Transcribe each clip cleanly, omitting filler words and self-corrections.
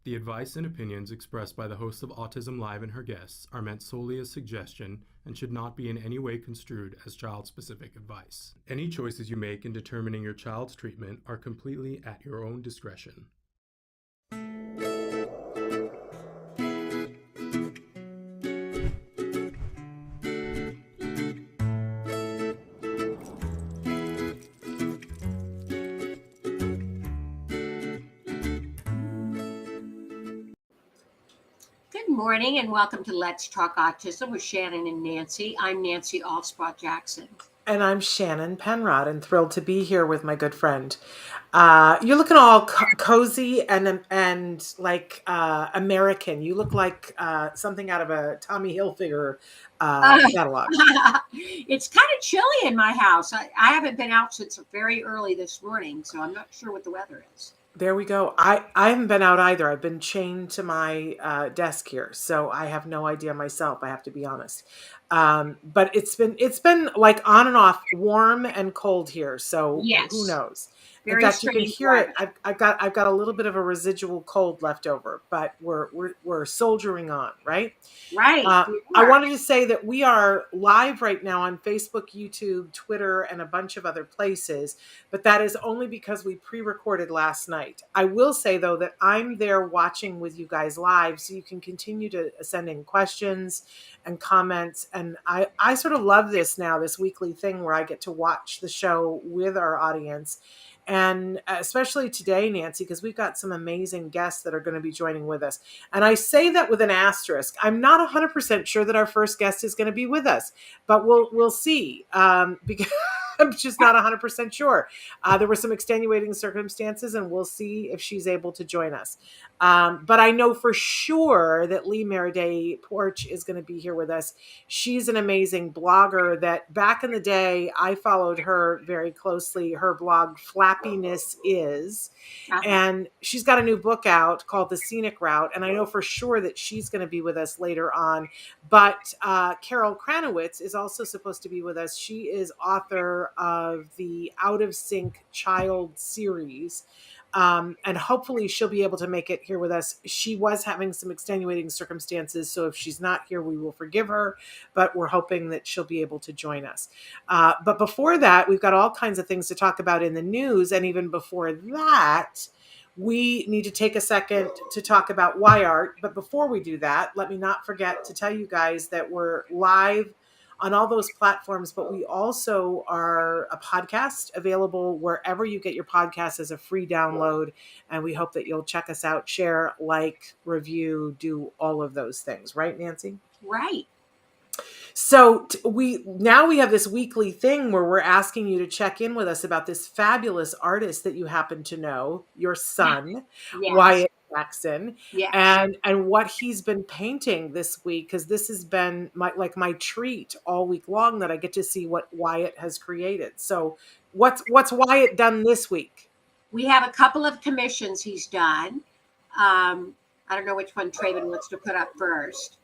The advice and opinions expressed by the host of Autism Live and her guests are meant solely as suggestion and should not be in any way construed as child-specific advice. Any choices you make in determining your child's treatment are completely at your own discretion. Good morning and welcome to Let's Talk Autism with Shannon and Nancy. I'm Nancy Alspaugh-Jackson. And I'm Shannon Penrod, and thrilled to be here with my good friend. You're looking all cozy and like American. You look like something out of a Tommy Hilfiger catalog. It's kind of chilly in my house. I haven't been out since very early this morning, so I'm not sure what the weather is. There we go. I haven't been out either. I've been chained to my desk here, so I have no idea myself. I have to be honest. But it's been like on and off, warm and cold here. So Yes. Who knows? Very In fact, you can strange hear weather. it. I've got a little bit of a residual cold left over, but we're soldiering on, right? Right. I wanted to say that we are live right now on Facebook, YouTube, Twitter, and a bunch of other places, but that is only because we pre-recorded last night. I will say, though, that I'm there watching with you guys live, so you can continue to send in questions and comments. And I sort of love this now, this weekly thing where I get to watch the show with our audience. And especially today, Nancy, because we've got some amazing guests that are going to be joining with us. And I say that with an asterisk. I'm not 100% sure that our first guest is going to be with us, but we'll see. Because I'm just not 100% sure. There were some extenuating circumstances, and we'll see if she's able to join us. But I know for sure that Leigh Merryday Porch is going to be here with us. She's an amazing blogger that back in the day, I followed her very closely. Her blog, Flappiness Is. And she's got a new book out called The Scenic Route. And I know for sure that she's going to be with us later on. But Kranowitz is also supposed to be with us. She is author of the Out of Sync Child series. And hopefully she'll be able to make it here with us. She was having some extenuating circumstances, so if she's not here, we will forgive her, but we're hoping that she'll be able to join us. But before that, we've got all kinds of things to talk about in the news, and even before that, we need to take a second to talk about Wyart. But before we do that, let me not forget to tell you guys that we're live on all those platforms, but we also are a podcast available wherever you get your podcasts as a free download. And we hope that you'll check us out, share, like, review, do all of those things. Right, Nancy? Right. So we have this weekly thing where we're asking you to check in with us about this fabulous artist that you happen to know, your son, Yes. Wyatt Jackson, Yes. and what he's been painting this week, because this has been my treat all week long, that I get to see what Wyatt has created. So what's Wyatt done this week? We have a couple of commissions he's done. I don't know which one Traven wants to put up first.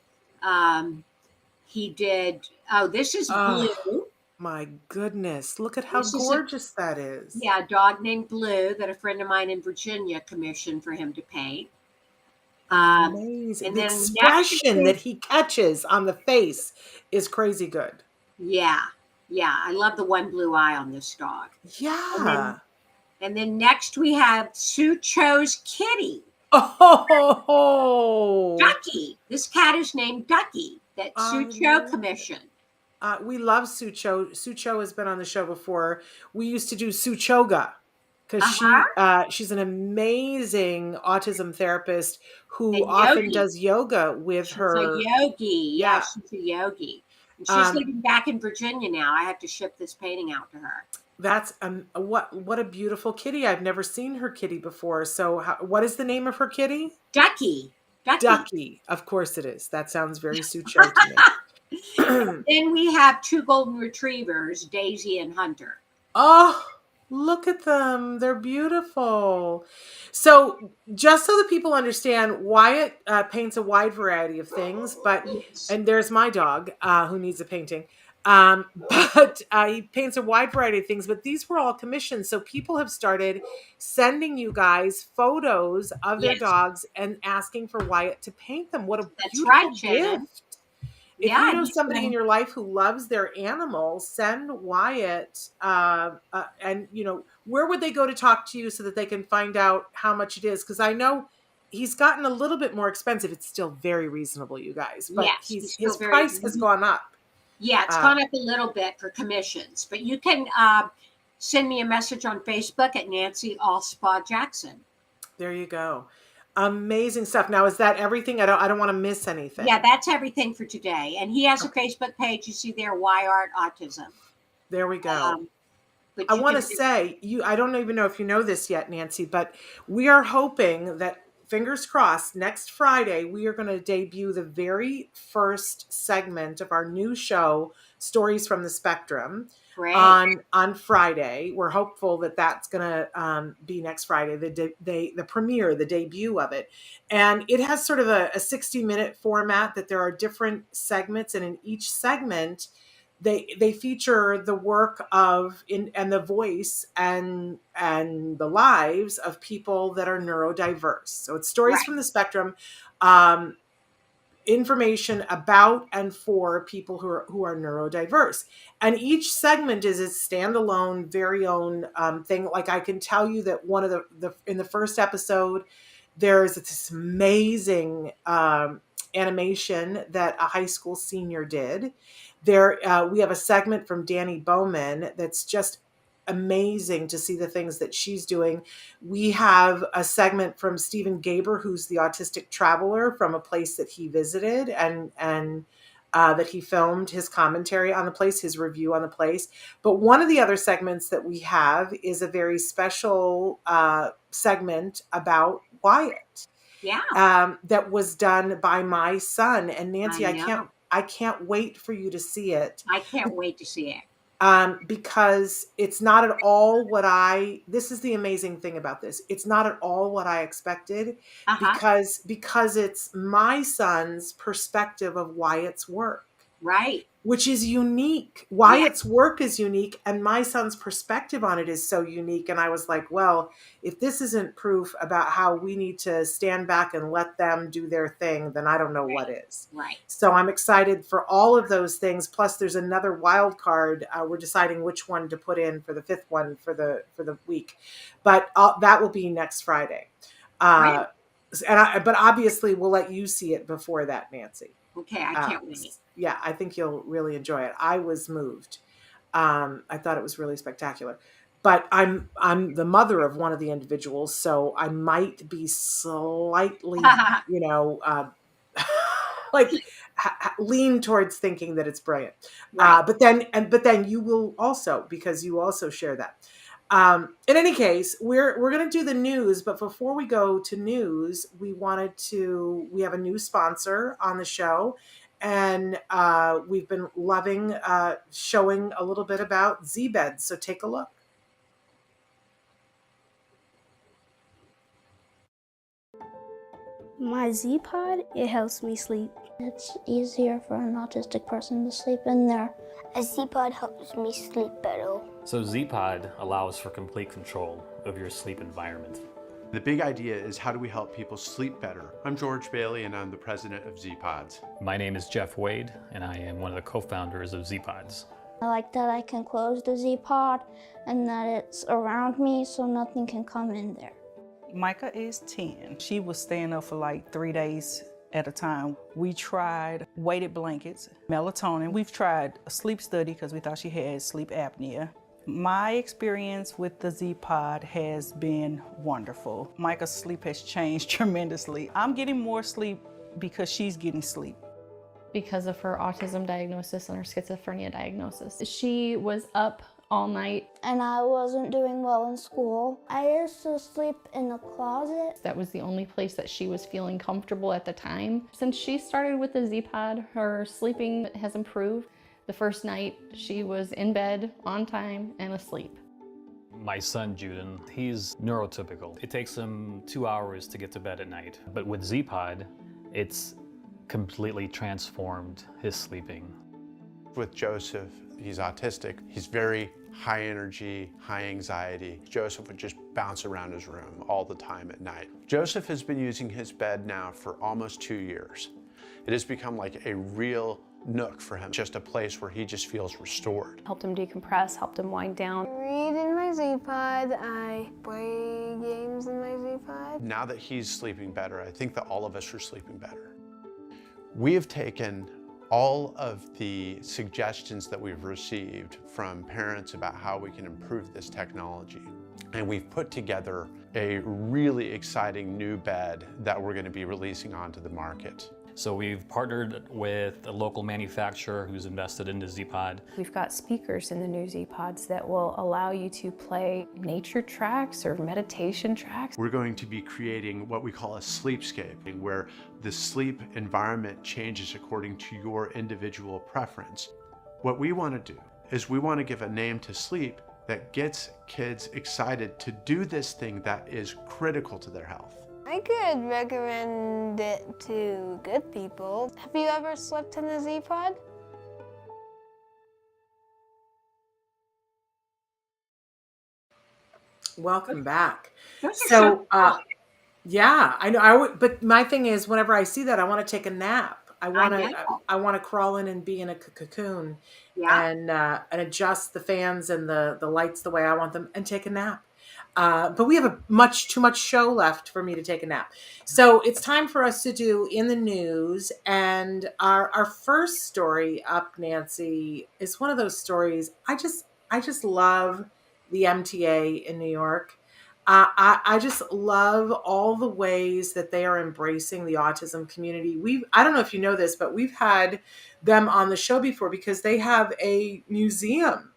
He did. Oh, this is Blue. My goodness. Look at how This is gorgeous that is. Yeah, a dog named Blue that a friend of mine in Virginia commissioned for him to paint. Amazing. And The then expression that he catches on the face is crazy good. Yeah. I love the one blue eye on this dog. Yeah. And then next we have Sue Cho's kitty, Oh, Ducky. This cat is named Ducky that Sue Cho commissioned. We love Sue Cho. Sue Cho has been on the show before. We used to do Suchoga because she's an amazing autism therapist who often does yoga with her. She's a yogi. Yeah, she's a yogi. And she's living back in Virginia now. I have to ship this painting out to her. That's what a beautiful kitty. I've never seen her kitty before. So what is the name of her kitty? Ducky. Ducky. Of course it is. That sounds very Sue Cho to me. Then we have two golden retrievers, Daisy and Hunter. Oh, look at them. They're beautiful. So just so that people understand, Wyatt paints a wide variety of things, and there's my dog who needs a painting. But he paints a wide variety of things, but these were all commissioned. So people have started sending you guys photos of their Yes, dogs and asking for Wyatt to paint them. What a that's beautiful right, Shannon. gift. If Yeah, you know he's somebody in been, your life who loves their animals, send Wyatt, and where would they go to talk to you so that they can find out how much it is? Because I know he's gotten a little bit more expensive. It's still very reasonable, you guys, but yes, he's his still very, price has gone up. yeah, it's Uh, gone up a little bit for commissions, but you can send me a message on Facebook at Nancy Alspaugh-Jackson. There you go. Amazing stuff. Now, is that everything? I don't want to miss anything. Yeah, that's everything for today. And he has a Okay. Facebook page. You see there, Wyart Autism. There we go. But I you want to can say I don't even know if you know this yet, Nancy, but we are hoping that, fingers crossed, next Friday we are going to debut the very first segment of our new show, Stories from the Spectrum, great. on Friday. We're hopeful that that's going to be next Friday, the premiere, the debut of it. And it has sort of a 60-minute format that there are different segments, and in each segment they feature the work of and the voice and the lives of people that are neurodiverse. So it's Stories Right. from the Spectrum, information about and for people who are neurodiverse. And each segment is its standalone, very own thing. Like I can tell you that one of the in the first episode, there's this amazing animation that a high school senior did. There, we have a segment from Danny Bowman that's just amazing to see the things that she's doing. We have a segment from Stephen Gaber, who's the autistic traveler from a place that he visited, and that he filmed his commentary on the place, his review on the place. But one of the other segments that we have is a very special segment about Wyatt. Yeah. That was done by my son. And Nancy, I know. I can't wait for you to see it. I can't wait to see it. Because it's not at all this is the amazing thing about this. It's not at all what I expected, because it's my son's perspective of Wyatt's work. Right. Which is unique. Wyatt's work is unique, and my son's perspective on it is so unique. And I was like, well, if this isn't proof about how we need to stand back and let them do their thing, then I don't know what is. Right. So I'm excited for all of those things. Plus, there's another wild card. We're deciding which one to put in for the fifth one for the week, but that will be next Friday. Right. But obviously, we'll let you see it before that, Nancy. Okay, I can't wait. Yeah, I think you'll really enjoy it. I was moved. I thought it was really spectacular. But I'm the mother of one of the individuals, so I might be slightly, like lean towards thinking that it's brilliant. Right. But then you will also, because you also share that. In any case, we're going to do the news, but before we go to news, we have a new sponsor on the show, and we've been loving showing a little bit about Zpods. So take a look. My Z-Pod, it helps me sleep. It's easier for an autistic person to sleep in there. A Z-Pod helps me sleep better. So Z-Pod allows for complete control of your sleep environment. The big idea is, how do we help people sleep better? I'm George Bailey, and I'm the president of Zpods. My name is Jeff Wade, and I am one of the co-founders of Zpods. I like that I can close the Z-Pod and that it's around me so nothing can come in there. Micah is 10. She was staying up for like 3 days at a time. We tried weighted blankets, melatonin. We've tried a sleep study because we thought she had sleep apnea. My experience with the Z-Pod has been wonderful. Micah's sleep has changed tremendously. I'm getting more sleep because she's getting sleep. Because of her autism diagnosis and her schizophrenia diagnosis. She was up all night. And I wasn't doing well in school. I used to sleep in the closet. That was the only place that she was feeling comfortable at the time. Since she started with the Z-Pod, her sleeping has improved. The first night, she was in bed, on time, and asleep. My son, Juden, he's neurotypical. It takes him 2 hours to get to bed at night. But with Z-Pod, it's completely transformed his sleeping. With Joseph, he's autistic. He's very high energy, high anxiety. Joseph would just bounce around his room all the time at night. Joseph has been using his bed now for almost 2 years. It has become like a real nook for him, just a place where he just feels restored. Helped him decompress, helped him wind down. I read in my Z-Pod, I play games in my Z-Pod. Now that he's sleeping better, I think that all of us are sleeping better. We have taken all of the suggestions that we've received from parents about how we can improve this technology, and we've put together a really exciting new bed that we're going to be releasing onto the market. So we've partnered with a local manufacturer who's invested into Zpod. We've got speakers in the new Z-Pods that will allow you to play nature tracks or meditation tracks. We're going to be creating what we call a sleepscape, where the sleep environment changes according to your individual preference. What we want to do is we want to give a name to sleep that gets kids excited to do this thing that is critical to their health. I could recommend it to good people. Have you ever slept in a Z-Pod? Welcome back. Those are So, fun. yeah, I know. But my thing is, whenever I see that, I want to take a nap. I want know. to. I want to crawl in and be in a cocoon, Yeah. and adjust the fans and the lights the way I want them, and take a nap. But we have too much show left for me to take a nap. So it's time for us to do in the news. And our first story up, Nancy, is one of those stories. I just love the MTA in New York. I just love all the ways that they are embracing the autism community. I don't know if you know this, but we've had them on the show before because they have a museum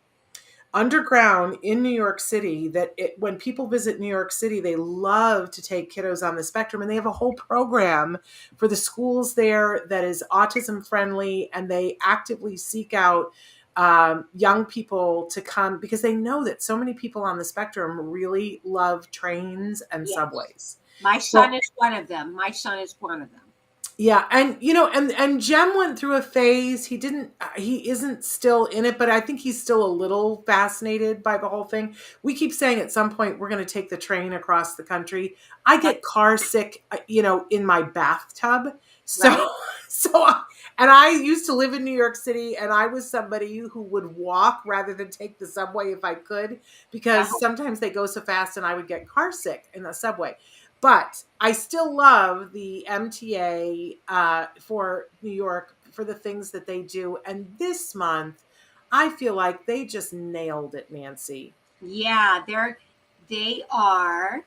underground in New York City that when people visit New York City, they love to take kiddos on the spectrum, and they have a whole program for the schools there that is autism friendly, and they actively seek out young people to come because they know that so many people on the spectrum really love trains and Yes. subways. My son is one of them. Yeah, and and Jem went through a phase. He isn't still in it, but I think he's still a little fascinated by the whole thing. We keep saying at some point we're going to take the train across the country. I get car sick, in my bathtub. So Right. and I used to live in New York City, and I was somebody who would walk rather than take the subway if I could, because sometimes they go so fast and I would get car sick in the subway. But I still love the MTA for New York for the things that they do. And this month, I feel like they just nailed it, Nancy. Yeah, they are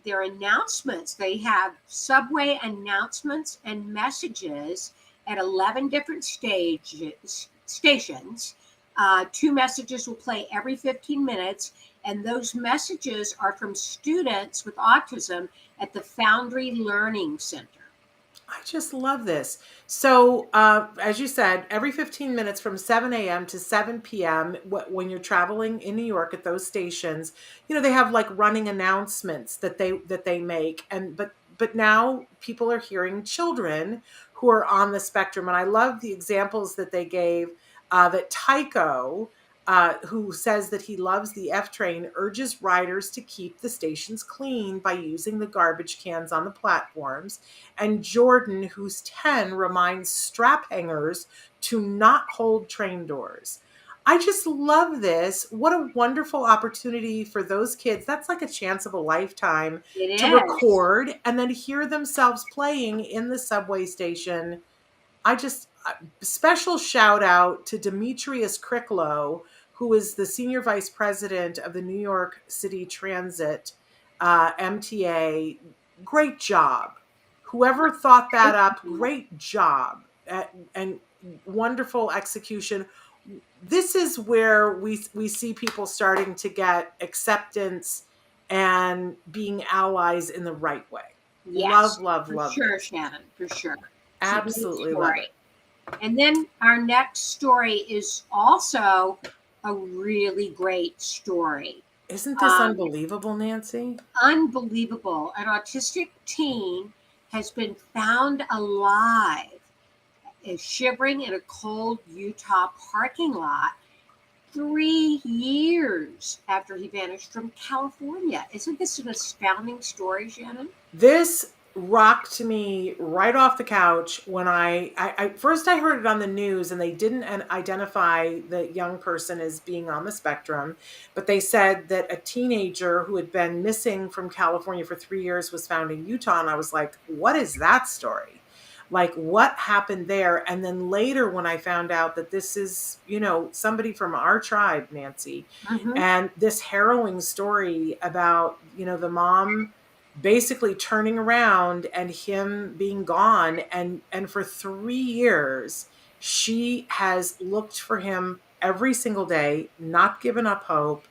their announcements. They have subway announcements and messages at 11 different stations. 2 messages will play every 15 minutes. And those messages are from students with autism at the Foundry Learning Center. I just love this. So, as you said, every 15 minutes from 7 a.m. to 7 p.m., when you're traveling in New York at those stations, they have like running announcements that they make. But now people are hearing children who are on the spectrum. And I love the examples that they gave that Tycho, who says that he loves the F train, urges riders to keep the stations clean by using the garbage cans on the platforms. And Jordan, who's 10, reminds strap hangers to not hold train doors. I just love this. What a wonderful opportunity for those kids. That's like a chance of a lifetime to record and then hear themselves playing in the subway station. Special shout out to Demetrius Cricklow, who is the Senior Vice President of the New York City Transit MTA. Great job. Whoever thought that up, great job. And wonderful execution. This is where we see people starting to get acceptance and being allies in the right way. Yes, Love. For sure, Shannon, for sure. Absolutely love it. And then our next story is also a really great story. Isn't this unbelievable, Nancy? Unbelievable. An autistic teen has been found alive is shivering in a cold Utah parking lot 3 years after he vanished from California. Isn't this an astounding story, Shannon? This rocked me right off the couch when I first I heard it on the news, and they didn't identify the young person as being on the spectrum, but they said that a teenager who had been missing from California for 3 years was found in Utah. And I was like, what is that story? Like, what happened there? And then later, when I found out that this is, somebody from our tribe, Nancy, and this harrowing story about, the mom basically turning around and him being gone, and for 3 years she has looked for him every single day, not given up hope,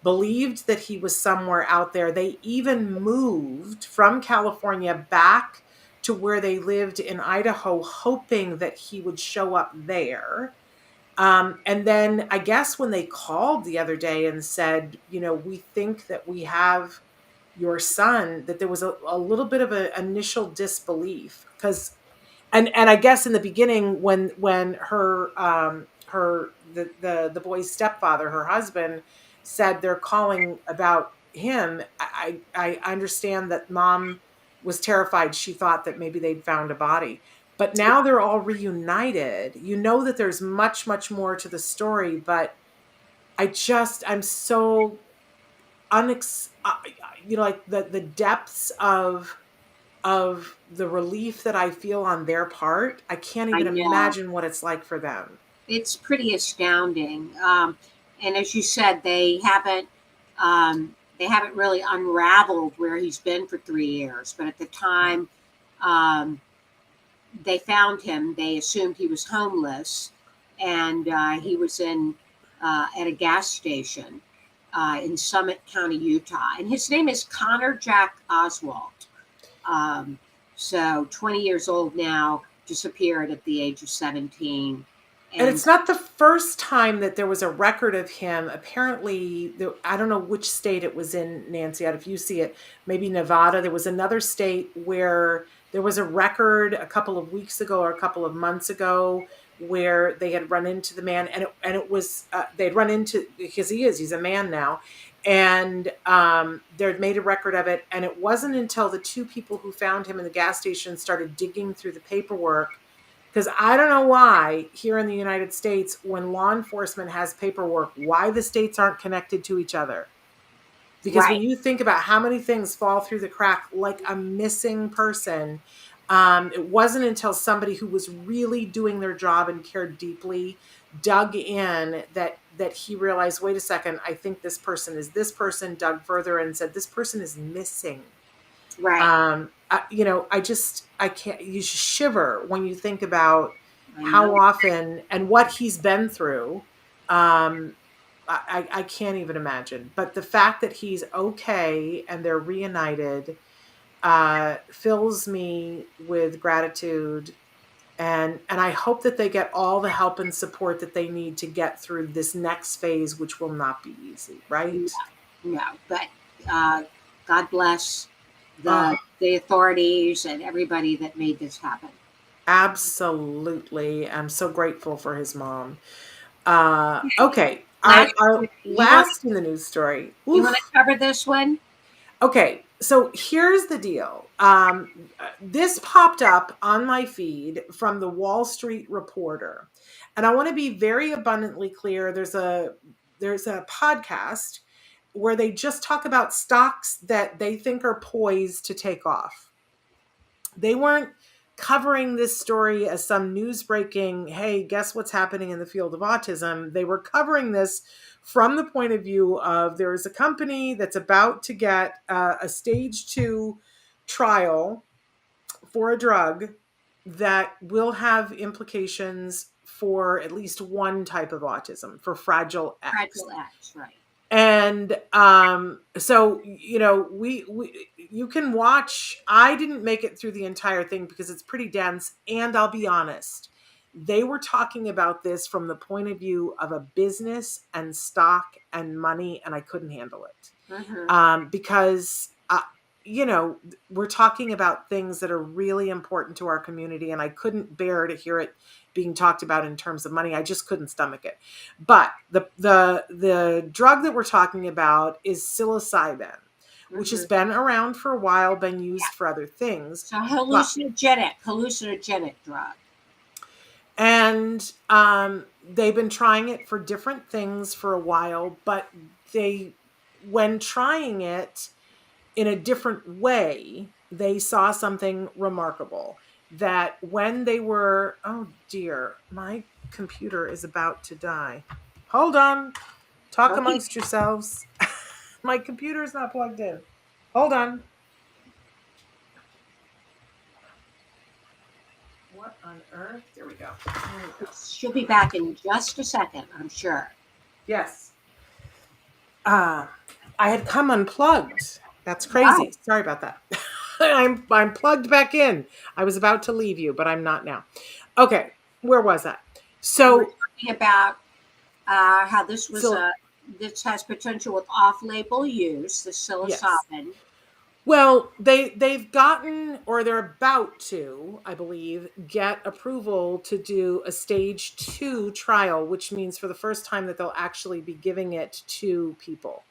believed that he was somewhere out there. They even moved from California back to where they lived in Idaho, hoping that he would show up there. And then I guess when they called the other day and said, we think that we have your son, that there was a little bit of an initial disbelief, because and I guess in the beginning, when her the boy's stepfather, her husband, said they're calling about him, I understand that mom was terrified. She thought that maybe they'd found a body, but now they're all reunited. That there's much more to the story, but I'm so like the depths of the relief that I feel on their part. I can't even imagine what it's like for them. It's pretty astounding. And as you said, they haven't really unraveled where he's been for 3 years. But at the time they found him, they assumed he was homeless, and he was at a gas station in Summit County, Utah. And his name is Connor Jack Oswald. So 20 years old now, disappeared at the age of 17. And it's not the first time that there was a record of him. Apparently, I don't know which state it was in, Nancy, if you see it, maybe Nevada. There was another state where there was a record a couple of weeks ago or a couple of months ago where they had run into the man, and it was they'd run into, because he's a man now, and they'd made a record of it. And it wasn't until the two people who found him in the gas station started digging through the paperwork, because I don't know why here in the United States, when law enforcement has paperwork, why the states aren't connected to each other. Because when you think about how many things fall through the crack, like a missing person, it wasn't until somebody who was really doing their job and cared deeply dug in that he realized, wait a second, I think this person is this person, dug further and said, this person is missing. Right. I can't, you shiver when you think about how often and what he's been through. I can't even imagine. But the fact that he's okay and they're reunited fills me with gratitude. And I hope that they get all the help and support that they need to get through this next phase, which will not be easy, right? No, but God bless the authorities and everybody that made this happen. Absolutely. I'm so grateful for his mom. Okay. Our last in the news story. You want to cover this one? Okay. So here's the deal. This popped up on my feed from the Wall Street Reporter. And I want to be very abundantly clear. There's a podcast where they just talk about stocks that they think are poised to take off. They weren't covering this story as some news breaking, hey, guess what's happening in the field of autism. They were covering this from the point of view of there is a company that's about to get a stage 2 trial for a drug that will have implications for at least one type of autism, for Fragile X. Fragile X, right. And so, you can watch. I didn't make it through the entire thing because it's pretty dense. And I'll be honest, they were talking about this from the point of view of a business and stock and money, and I couldn't handle it. Because, we're talking about things that are really important to our community, and I couldn't bear to hear it being talked about in terms of money. I just couldn't stomach it. But the drug that we're talking about is psilocybin, which has been around for a while, been used for other things. So hallucinogenic drug. And they've been trying it for different things for a while, but when trying it in a different way, they saw something remarkable. That when they were, oh dear, my computer is about to die. Hold on. Talk amongst yourselves. My computer is not plugged in. Hold on. What on earth? There we go. She'll be back in just a second, I'm sure. Yes. I had come unplugged. That's crazy. Wow. Sorry about that. I'm plugged back in. I was about to leave you, but I'm not now. Okay, where was I? So we're talking about how this has potential with off-label use, the psilocybin. Yes. Well, they've gotten, or they're about to, I believe, get approval to do a stage 2 trial, which means for the first time that they'll actually be giving it to people.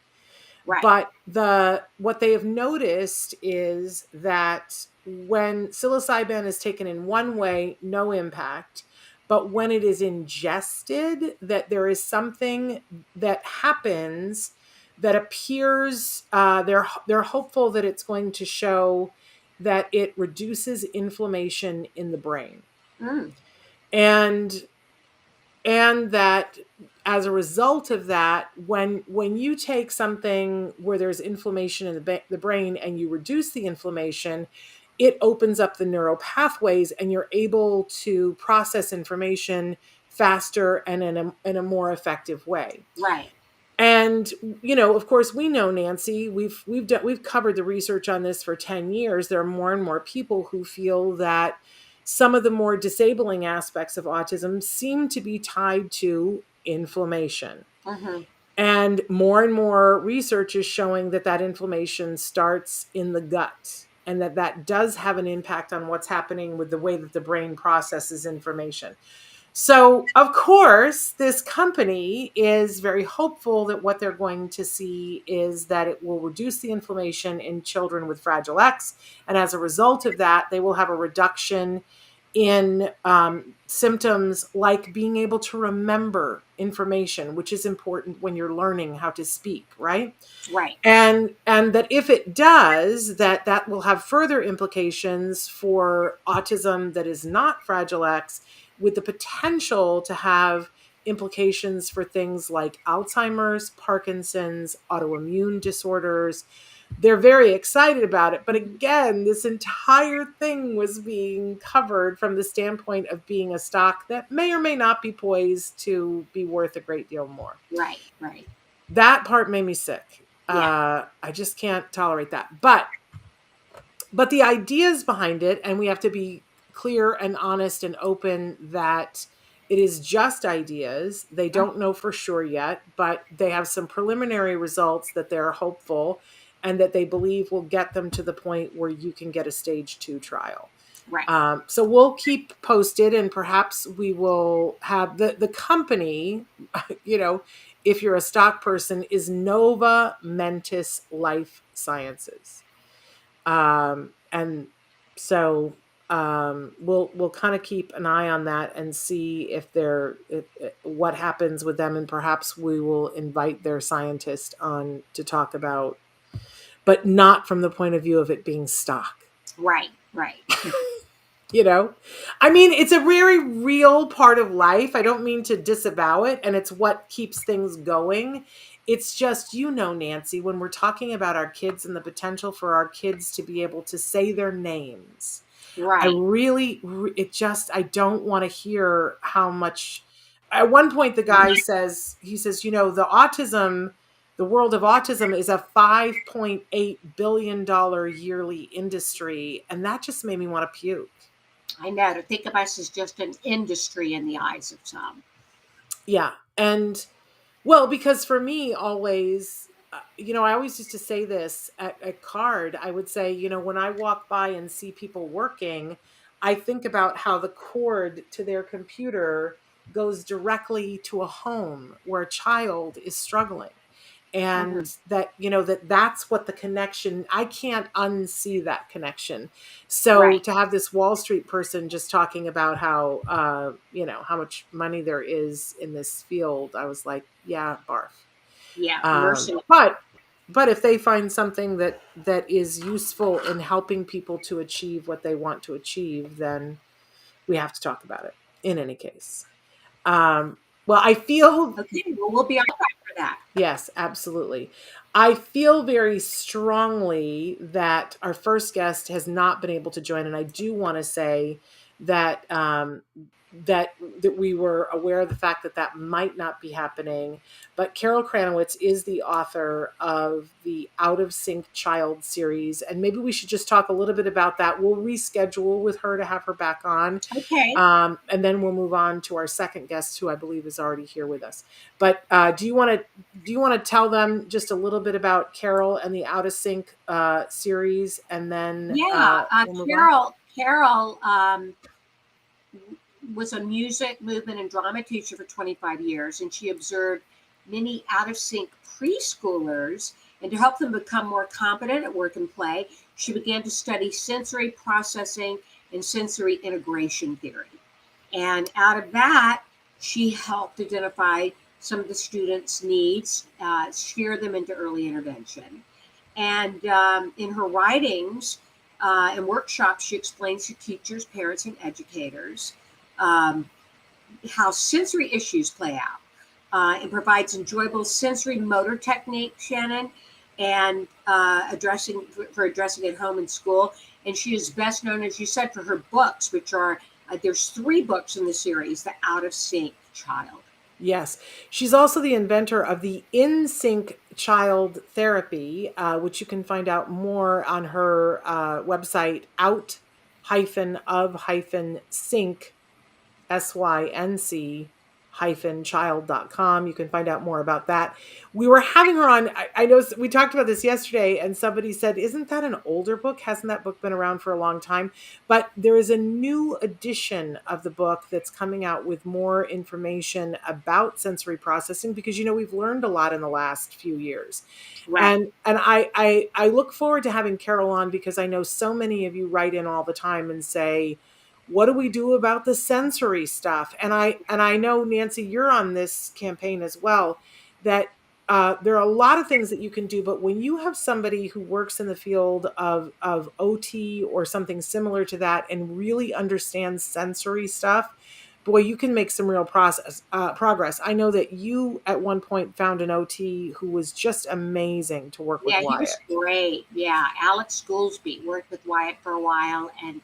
Right. But what they have noticed is that when psilocybin is taken in one way, no impact. But when it is ingested, that there is something that happens that appears, they're hopeful that it's going to show that it reduces inflammation in the brain. And that as a result of that, when you take something where there's inflammation in the brain and you reduce the inflammation, it opens up the neural pathways and you're able to process information faster and in a more effective way. Right. And, of course, we know, Nancy, we've covered the research on this for 10 years. There are more and more people who feel that some of the more disabling aspects of autism seem to be tied to inflammation. And more research is showing that inflammation starts in the gut, and that does have an impact on what's happening with the way that the brain processes information. So, of course, this company is very hopeful that what they're going to see is that it will reduce the inflammation in children with Fragile X. And as a result of that, they will have a reduction in symptoms like being able to remember information, which is important when you're learning how to speak, right? Right. And that if it does, that will have further implications for autism that is not Fragile X, with the potential to have implications for things like Alzheimer's, Parkinson's, autoimmune disorders. They're very excited about it. But again, this entire thing was being covered from the standpoint of being a stock that may or may not be poised to be worth a great deal more. Right. That part made me sick. Yeah. I just can't tolerate that. But the ideas behind it, and we have to be clear and honest and open that it is just ideas. They don't know for sure yet, but they have some preliminary results that they're hopeful and that they believe will get them to the point where you can get a stage 2 trial. Right. So we'll keep posted, and perhaps we will have the company, if you're a stock person, is Nova Mentis Life Sciences. And so we'll kind of keep an eye on that and see what happens with them, and perhaps we will invite their scientist on to talk about, but not from the point of view of it being stock. Right. I mean, it's a very real part of life. I don't mean to disavow it, and it's what keeps things going. It's just, Nancy, when we're talking about our kids and the potential for our kids to be able to say their names, right. I don't want to hear how much. At one point, the guy says, the world of autism is a $5.8 billion yearly industry. And that just made me want to puke. I know, to think of us as just an industry in the eyes of some. Yeah. And well, because for me, always, I always used to say this at CARD. I would say, when I walk by and see people working, I think about how the cord to their computer goes directly to a home where a child is struggling. And that, that's what the connection, I can't unsee that connection. So Right. to have this Wall Street person just talking about how, how much money there is in this field, I was like, yeah, barf. Yeah, But if they find something that is useful in helping people to achieve what they want to achieve, then we have to talk about it in any case. Well, I feel... Okay, well, we'll be on track for that. Yes, absolutely. I feel very strongly that our first guest has not been able to join, and I do want to say that that we were aware of the fact that might not be happening. But Carol Kranowitz is the author of the Out of Sync Child series, and maybe we should just talk a little bit about that. We'll reschedule with her to have her back on. Okay. And then we'll move on to our second guest, who I believe is already here with us. But do you want to tell them just a little bit about Carol and the Out of Sync series, and then we'll Carol was a music, movement, and drama teacher for 25 years, and she observed many out of sync preschoolers, and to help them become more competent at work and play, she began to study sensory processing and sensory integration theory. And out of that, she helped identify some of the students' needs, steer them into early intervention. And in her writings and workshops, she explains to teachers, parents, and educators how sensory issues play out, and provides enjoyable sensory motor techniques, Shannon, and addressing at home and school. And she is best known, as you said, for her books, which are there's 3 books in the series: The Out of Sync Child. Yes. She's also the inventor of the In Sync Child Therapy, which you can find out more on her website, out-of-sync, sync-child.com. You can find out more about that. We were having her on. I know we talked about this yesterday, and somebody said, isn't that an older book? Hasn't that book been around for a long time? But there is a new edition of the book that's coming out with more information about sensory processing, because, we've learned a lot in the last few years. Right. And I look forward to having Carol on, because I know so many of you write in all the time and say, what do we do about the sensory stuff? And I know, Nancy, you're on this campaign as well, that there are a lot of things that you can do, but when you have somebody who works in the field of OT or something similar to that and really understands sensory stuff, boy, you can make some real progress. I know that you at one point found an OT who was just amazing to work with Wyatt. Yeah, he was great. Yeah, Alex Goolsby worked with Wyatt for a while, and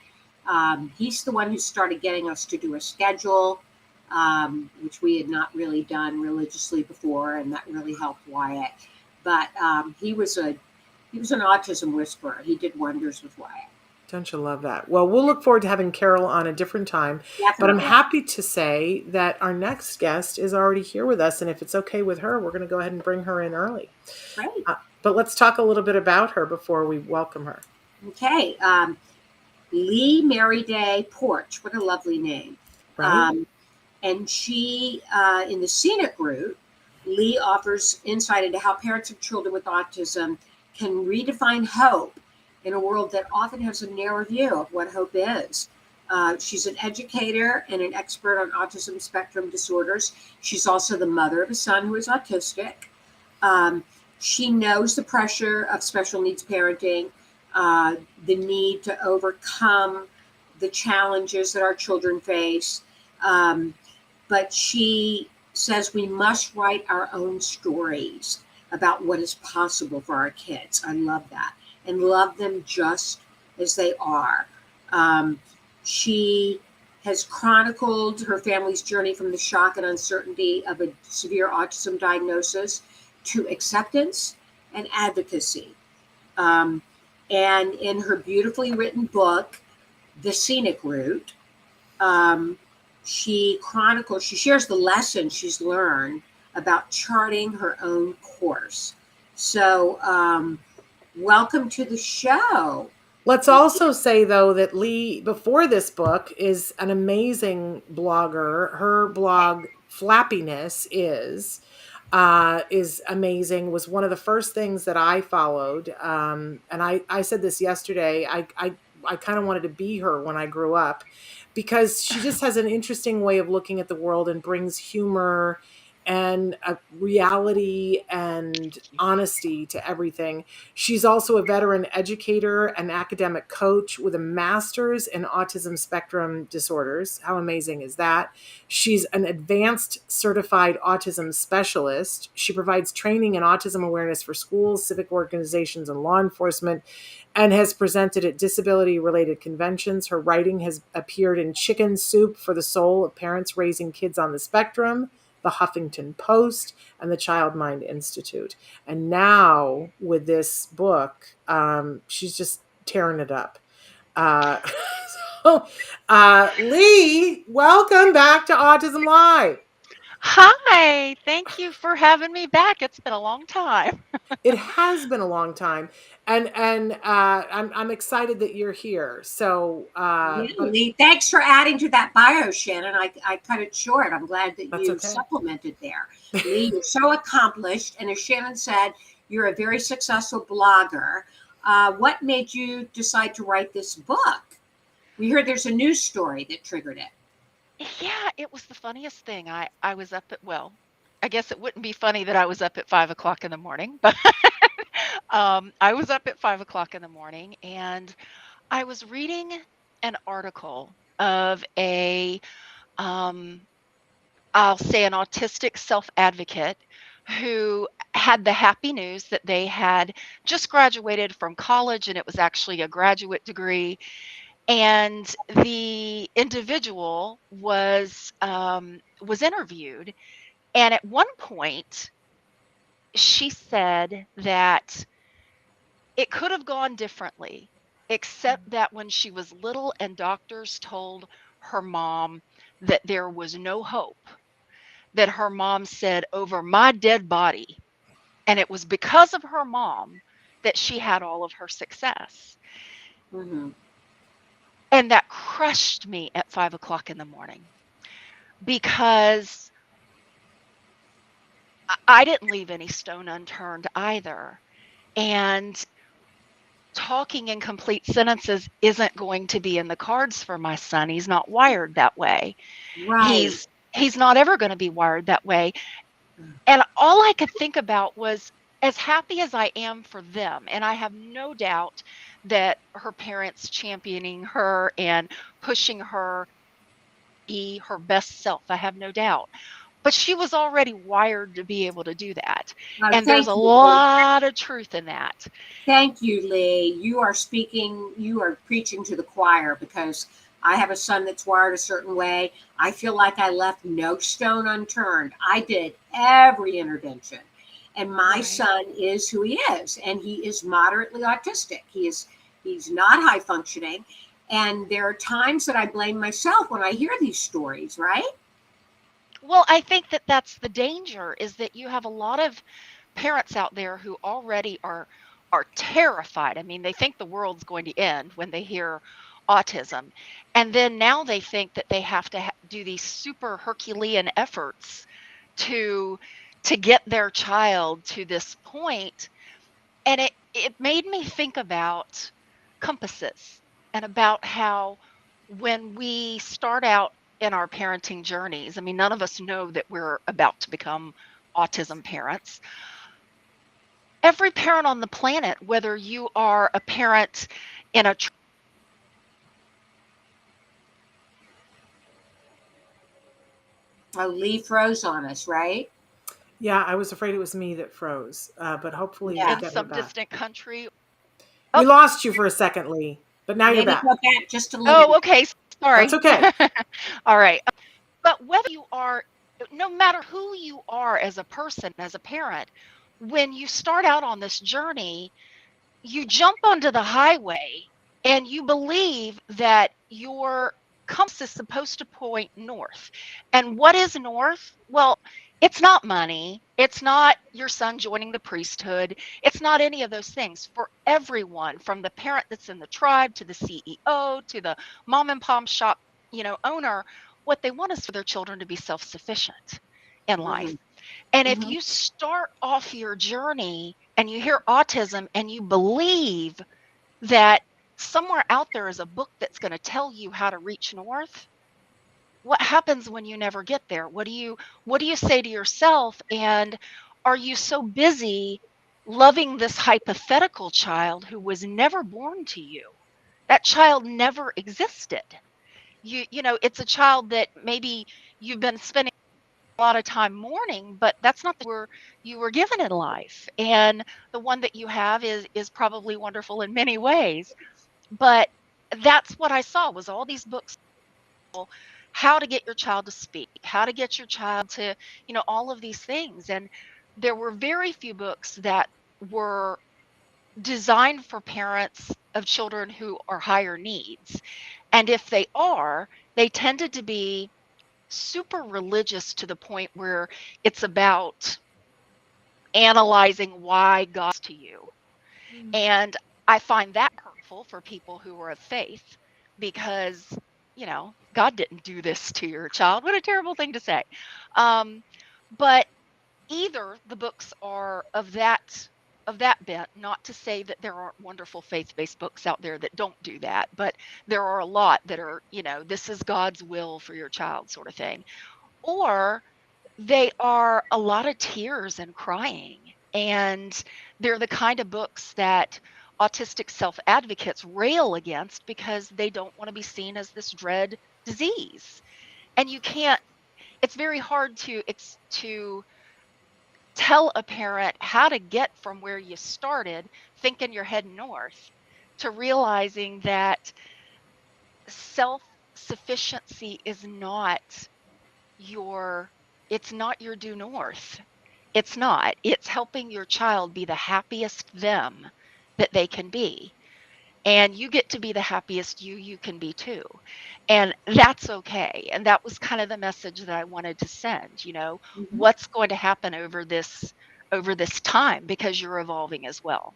he's the one who started getting us to do a schedule, which we had not really done religiously before, and that really helped Wyatt. But he was an autism whisperer. He did wonders with Wyatt. Don't you love that? Well, we'll look forward to having Carol on a different time. Definitely. But I'm happy to say that our next guest is already here with us, and if it's okay with her, we're going to go ahead and bring her in early. Right. But let's talk a little bit about her before we welcome her. Okay. Leigh Merryday Porch. What a lovely name. Right. And she, in the Scenic route, Leigh offers insight into how parents of children with autism can redefine hope in a world that often has a narrow view of what hope is. She's an educator and an expert on autism spectrum disorders. She's also the mother of a son who is autistic. She knows the pressure of special needs parenting, the need to overcome the challenges that our children face. But she says we must write our own stories about what is possible for our kids. I love that. And love them just as they are. She has chronicled her family's journey from the shock and uncertainty of a severe autism diagnosis to acceptance and advocacy. And in her beautifully written book, The Scenic Route, she shares the lessons she's learned about charting her own course. So welcome to the show, Let's also say, though, that Leigh, before this book, is an amazing blogger. Her blog, Flappiness is amazing. Was one of the first things that I followed. And I said this yesterday. I kind of wanted to be her when I grew up, because she just has an interesting way of looking at the world and brings humor and a reality and honesty to everything. She's also a veteran educator and academic coach with a master's in autism spectrum disorders. How amazing is that? She's an advanced certified autism specialist. She provides training in autism awareness for schools, civic organizations, and law enforcement, and has presented at disability-related conventions. Her writing has appeared in Chicken Soup for the Soul of Parents Raising Kids on the Spectrum, the Huffington Post, and the Child Mind Institute. And now with this book, she's just tearing it up. Leigh, welcome back to Autism Live. Hi, thank you for having me back. It's been a long time. It has been a long time, and I'm excited that you're here. So, Leigh, thanks for adding to that bio, Shannon. I cut it short. I'm glad that you okay. supplemented there. Leigh, you're so accomplished, and as Shannon said, you're a very successful blogger. What made you decide to write this book? We heard there's a news story that triggered it. Yeah, it was the funniest thing. I was up at, well, I guess it wouldn't be funny that I was up at 5 o'clock in the morning, but I was up at 5 o'clock in the morning, and I was reading an article of I'll say an autistic self-advocate who had the happy news that they had just graduated from college, and it was actually a graduate degree. And the individual was interviewed, and at one point she said that it could have gone differently, except that when she was little and doctors told her mom that there was no hope, that her mom said, "Over my dead body." And it was because of her mom that she had all of her success. Mm-hmm. And that crushed me at 5 o'clock in the morning, because I didn't leave any stone unturned either. And talking in complete sentences isn't going to be in the cards for my son. He's not wired that way. Right. He's not ever going to be wired that way. And all I could think about was, as happy as I am for them, and I have no doubt that her parents championing her and pushing her be her best self, I have no doubt. But she was already wired to be able to do that. And there's a lot of truth in that. Thank you, Leigh. You are preaching to the choir, because I have a son that's wired a certain way. I feel like I left no stone unturned. I did every intervention. And my son is who he is, and he is moderately autistic. He's not high functioning. And there are times that I blame myself when I hear these stories, right? Well, I think that that's the danger, is that you have a lot of parents out there who already are terrified. I mean, they think the world's going to end when they hear autism. And then now they think that they have to do these super Herculean efforts to get their child to this point. And it made me think about compasses, and about how when we start out in our parenting journeys, I mean, none of us know that we're about to become autism parents. Every parent on the planet, whether you are a parent in a Leigh froze on us, right? Yeah, I was afraid it was me that froze, but hopefully we'll in get some her back. distant country. We lost you for a second, Leigh, but now you're back. Go back just a little bit. Okay. Sorry. That's okay. All right. But whether you are, no matter who you are as a person, as a parent, when you start out on this journey, you jump onto the highway and you believe that your compass is supposed to point north. And what is north? Well, It's not money. It's not your son joining the priesthood. It's not any of those things. For everyone, from the parent that's in the tribe to the CEO to the mom and pop shop, owner, what they want is for their children to be self-sufficient in life. And if you start off your journey and you hear autism and you believe that somewhere out there is a book that's going to tell you how to reach north, what happens when you never get there? What do you say to yourself? And are you so busy loving this hypothetical child who was never born to you? That child never existed. It's a child that maybe you've been spending a lot of time mourning, but that's not the word you were given in life. And the one that you have is probably wonderful in many ways. But that's what I saw was all these books, how to get your child to speak, how to get your child to, all of these things. And there were very few books that were designed for parents of children who are higher needs. And if they are, they tended to be super religious to the point where it's about analyzing why God's to you. And I find that hurtful for people who are of faith because, God didn't do this to your child. What a terrible thing to say. But either the books are of that bent, not to say that there aren't wonderful faith-based books out there that don't do that, but there are a lot that are, this is God's will for your child sort of thing. Or they are a lot of tears and crying. And they're the kind of books that autistic self-advocates rail against because they don't want to be seen as this dread disease. And it's very hard to tell a parent how to get from where you started, thinking you're heading north, to realizing that self-sufficiency is not your due north. It's not. It's helping your child be the happiest them that they can be. And you get to be the happiest you can be too. And that's okay. And that was kind of the message that I wanted to send, what's going to happen over this time, because you're evolving as well.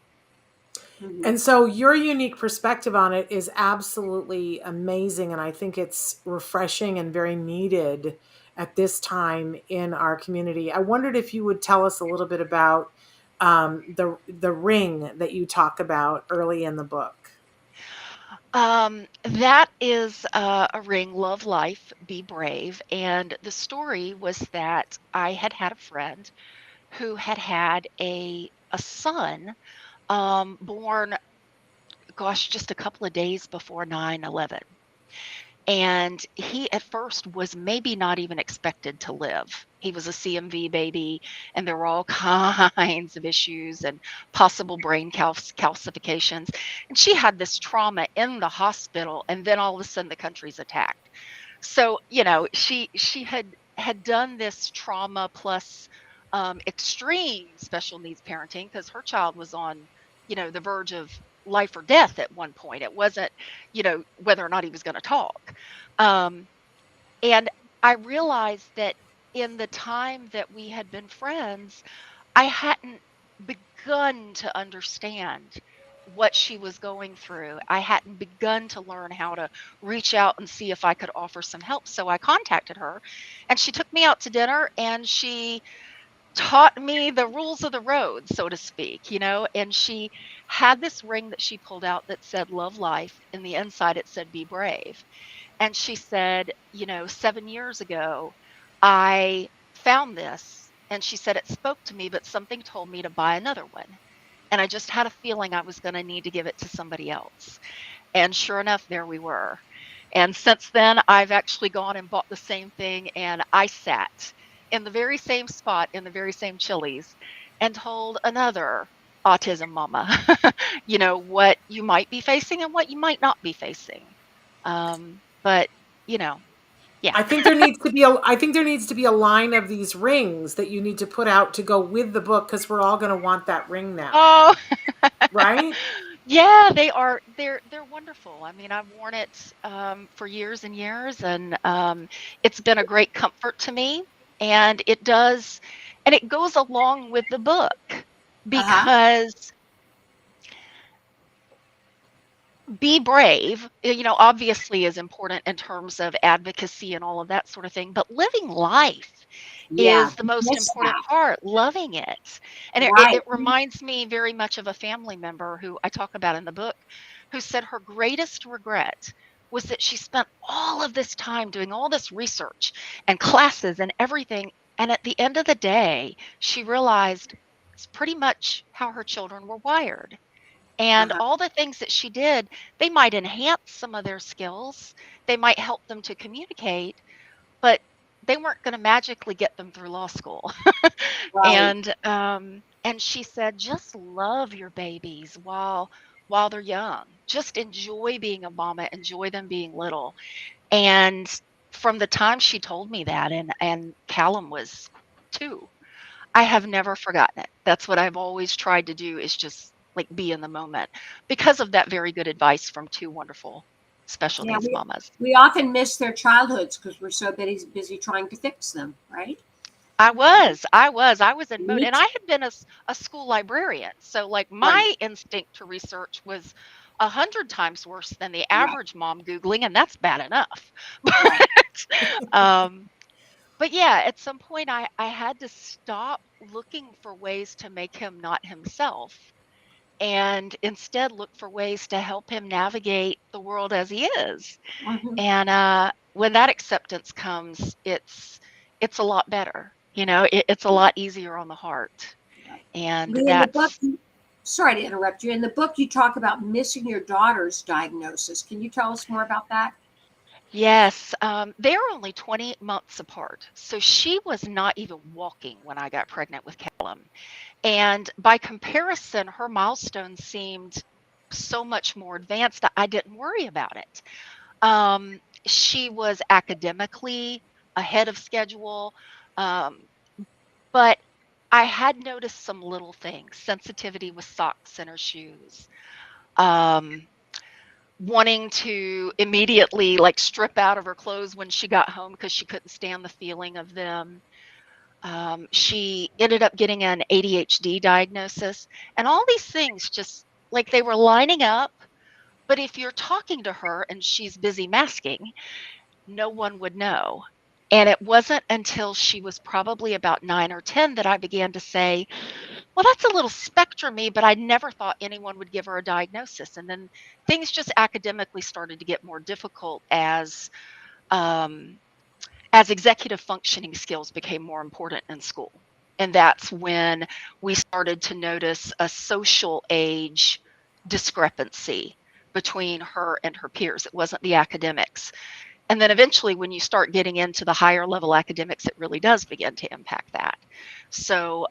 And so your unique perspective on it is absolutely amazing. And I think it's refreshing and very needed at this time in our community. I wondered if you would tell us a little bit about the ring that you talk about early in the book. That is a ring, Love Life, Be Brave. And the story was that I had a friend who had a son born, just a couple of days before 9/11. And he at first was maybe not even expected to live. He was a CMV baby, and there were all kinds of issues and possible brain calcifications. And she had this trauma in the hospital, and then all of a sudden the country's attacked. So, she had done this trauma plus extreme special needs parenting because her child was on, the verge of life or death at one point. It wasn't, whether or not he was going to talk. And I realized that in the time that we had been friends, I hadn't begun to understand what she was going through. I hadn't begun to learn how to reach out and see if I could offer some help. So I contacted her, and she took me out to dinner, and she taught me the rules of the road, so to speak, and she had this ring that she pulled out that said Love Life. In the inside, it said Be Brave. And she said, 7 years ago, I found this. And she said, it spoke to me, but something told me to buy another one. And I just had a feeling I was going to need to give it to somebody else. And sure enough, there we were. And since then, I've actually gone and bought the same thing. And I sat in the very same spot, in the very same Chili's, and told another autism mama, what you might be facing and what you might not be facing. But, yeah. I think there needs to be a line of these rings that you need to put out to go with the book, because we're all going to want that ring now. Oh, right? Yeah, they're wonderful. I mean, I've worn it for years and years, and it's been a great comfort to me. And it does, and it goes along with the book because be brave, obviously is important in terms of advocacy and all of that sort of thing, but living life Yeah, is the most miss important that. part, loving it. And Right. it reminds me very much of a family member who I talk about in the book, who said her greatest regret was that she spent all of this time doing all this research and classes and everything. And at the end of the day, she realized it's pretty much how her children were wired. And all the things that she did, they might enhance some of their skills. They might help them to communicate, but they weren't going to magically get them through law school. Right. And she said, just love your babies while they're young. Just enjoy being a mama, enjoy them being little. And from the time she told me that, and Callum was 2, I have never forgotten it. That's what I've always tried to do, is just like be in the moment because of that very good advice from 2 wonderful special Yeah, needs mamas. we often miss their childhoods because we're so busy trying to fix them, right? I was in mode, Me and I had been a school librarian. So like Right. my instinct to research was 100 times worse than the Right. average mom Googling, and that's bad enough. Right. But yeah, at some point I had to stop looking for ways to make him not himself and instead look for ways to help him navigate the world as he is. Mhm. And when that acceptance comes, it's a lot better. It's a lot easier on the heart. And Lee, in the book, that's sorry to interrupt you. In the book, you talk about missing your daughter's diagnosis. Can you tell us more about that? yes, they're only 20 months apart. So she was not even walking when I got pregnant with Callum. And by comparison, her milestones seemed so much more advanced that I didn't worry about it. She was academically ahead of schedule, um, but I had noticed some little things: sensitivity with socks in her shoes, um, wanting to immediately like strip out of her clothes when she got home because she couldn't stand the feeling of them. She ended up getting an ADHD diagnosis, and all these things just like they were lining up. But if you're talking to her and she's busy masking, no one would know. And it wasn't until she was probably about 9 or 10 that I began to say, well, that's a little spectrumy, but I never thought anyone would give her a diagnosis. And then things just academically started to get more difficult as executive functioning skills became more important in school. And that's when we started to notice a social age discrepancy between her and her peers. It wasn't the academics. And then eventually, when you start getting into the higher level academics, it really does begin to impact that. So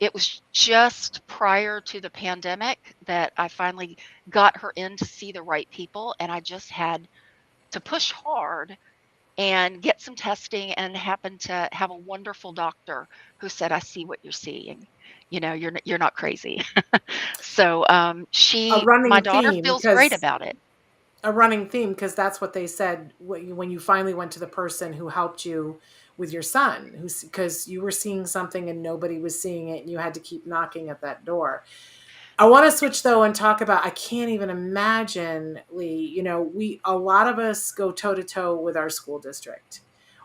it was just prior to the pandemic that I finally got her in to see the right people. And I just had to push hard and get some testing, and happened to have a wonderful doctor who said, I see what you're seeing. You're not crazy. So A my running daughter theme feels great because about it. that's what they said when you finally went to the person who helped you with your son, because you were seeing something and nobody was seeing it, and you had to keep knocking at that door. I want to switch though and talk about, I can't even imagine, Leigh, a lot of us go toe to toe with our school district,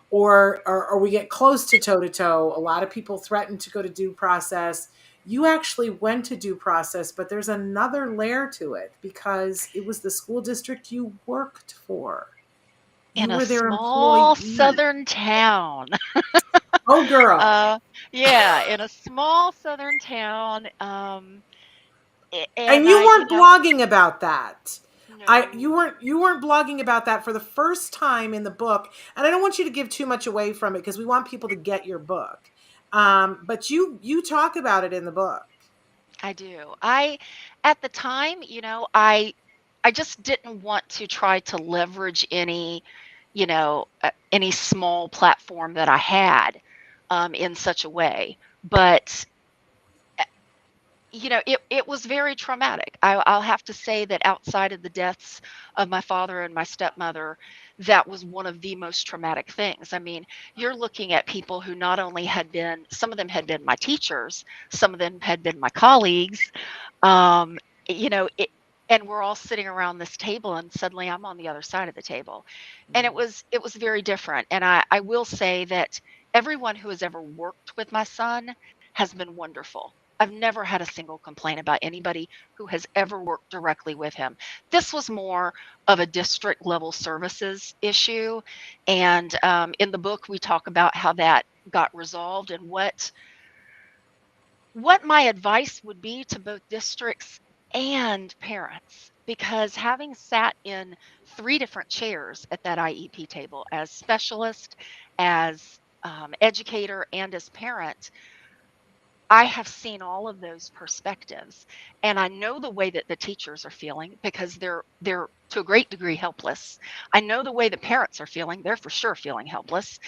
or we get close to toe to toe. A lot of people threaten to go to due process. You actually went to due process, but there's another layer to it because it was the school district you worked for. In You a were their small employee. southern town. Oh, girl. Yeah, in a small southern town. And And you I, weren't blogging about that. You no. weren't blogging about that for the first time in the book. And I don't want you to give too much away from it because we want people to get your book. But you talk about it in the book. I do. At the time, I just didn't want to try to leverage any small platform that I had in such a way. But it was very traumatic. I'll have to say that outside of the deaths of my father and my stepmother, that was one of the most traumatic things. I mean, you're looking at people who not only had been, some of them had been my teachers, some of them had been my colleagues, um, and we're all sitting around this table, and suddenly I'm on the other side of the table, and it was very different. And I will say that everyone who has ever worked with my son has been wonderful. I've never had a single complaint about anybody who has ever worked directly with him. This was more of a district level services issue. And in the book, we talk about how that got resolved and what my advice would be to both districts and parents. Because having sat in 3 different chairs at that IEP table as specialist, as educator, and as parent, I have seen all of those perspectives, and I know the way that the teachers are feeling because they're to a great degree helpless. I know the way the parents are feeling; they're for sure feeling helpless,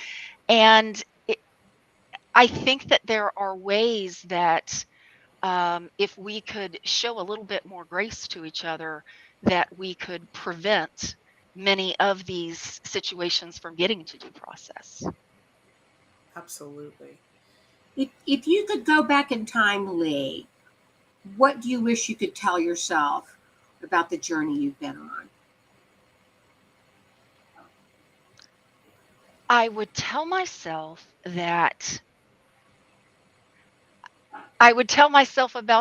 and I think that there are ways that if we could show a little bit more grace to each other, that we could prevent many of these situations from getting to due process. Absolutely. If you could go back in time, Leigh, what do you wish you could tell yourself about the journey you've been on? I would tell myself about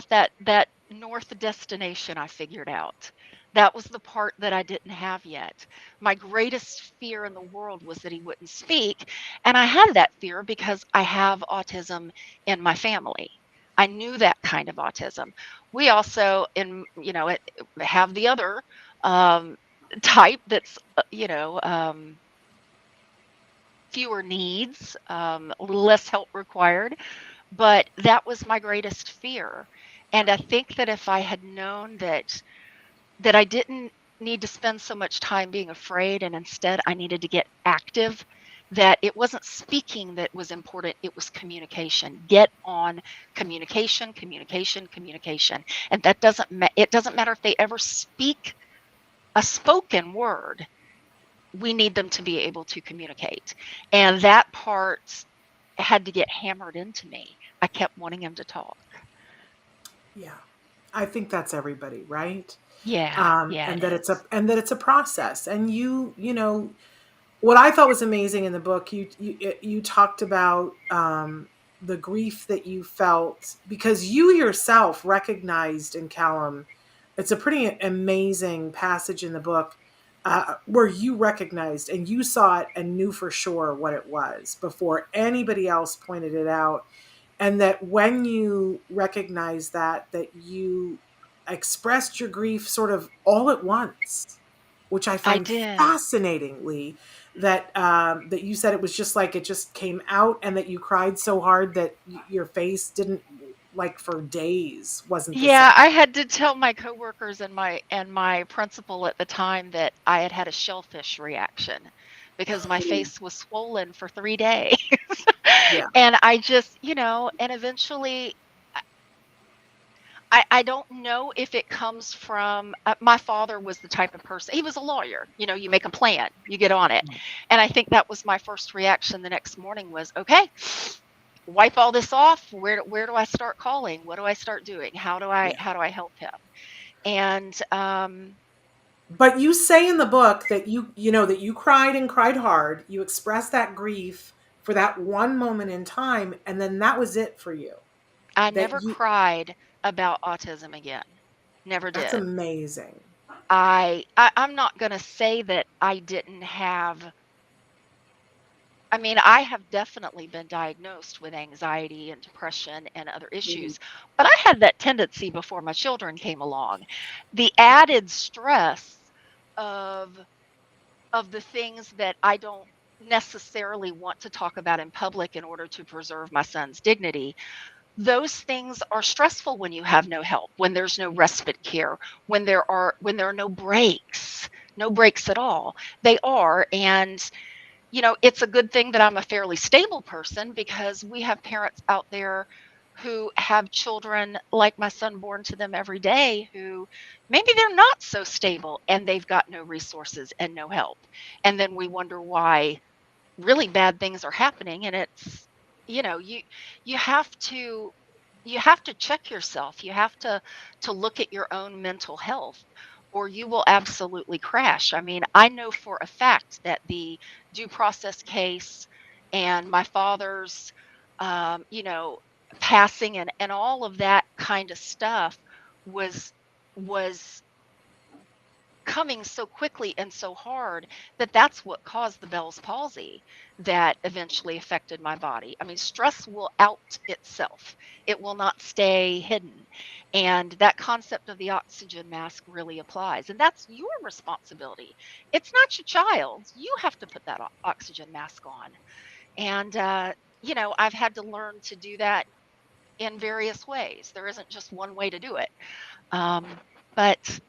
that north destination I figured out. That was the part that I didn't have yet. My greatest fear in the world was that he wouldn't speak. And I had that fear because I have autism in my family. I knew that kind of autism. We also, have the other type that's, fewer needs, less help required. But that was my greatest fear. And I think that if I had known that I didn't need to spend so much time being afraid, and instead I needed to get active, that it wasn't speaking that was important, it was communication. Get on communication, communication, communication. And that it doesn't matter if they ever speak a spoken word. We need them to be able to communicate. And that part had to get hammered into me. I kept wanting him to talk. Yeah. I think that's everybody, right? Yeah. And that it's a process. And you know, what I thought was amazing in the book, you talked about the grief that you felt because you yourself recognized in Callum. It's a pretty amazing passage in the book where you recognized and you saw it and knew for sure what it was before anybody else pointed it out. And that when you recognized that you expressed your grief sort of all at once, which I find fascinating, Leigh, that you said it was just like it just came out and that you cried so hard that your face didn't, like, for days wasn't the Yeah, same. I had to tell my coworkers and my principal at the time that I had a shellfish reaction because my face was swollen for 3 days. Yeah. And I just, and eventually I don't know if it comes from my father was the type of person, he was a lawyer, you make a plan, you get on it. And I think that was my first reaction the next morning was, okay, wipe all this off. Where do I start calling? What do I start doing? How do I help him? And but you say in the book that that you cried and cried hard. You expressed that grief for that one moment in time, and then that was it for you. I never cried about autism again. Never did. That's amazing. I'm not going to say that I didn't have. I mean, I have definitely been diagnosed with anxiety and depression and other issues, but I had that tendency before my children came along. The added stress of the things that I don't necessarily want to talk about in public in order to preserve my son's dignity, those things are stressful when you have no help, when there's no respite care, when there are no breaks at all. They are, and it's a good thing that I'm a fairly stable person because we have parents out there who have children like my son born to them every day who maybe they're not so stable and they've got no resources and no help. And then we wonder why really bad things are happening. And it's, you have to check yourself. You have to look at your own mental health, or you will absolutely crash. I mean, I know for a fact that the due process case and my father's passing and all of that kind of stuff was coming so quickly and so hard that that's what caused the Bell's palsy that eventually affected my body. I mean, stress will out itself. It will not stay hidden. And that concept of the oxygen mask really applies. And that's your responsibility. It's not your child's. You have to put that oxygen mask on. And, I've had to learn to do that in various ways. There isn't just one way to do it. Um, but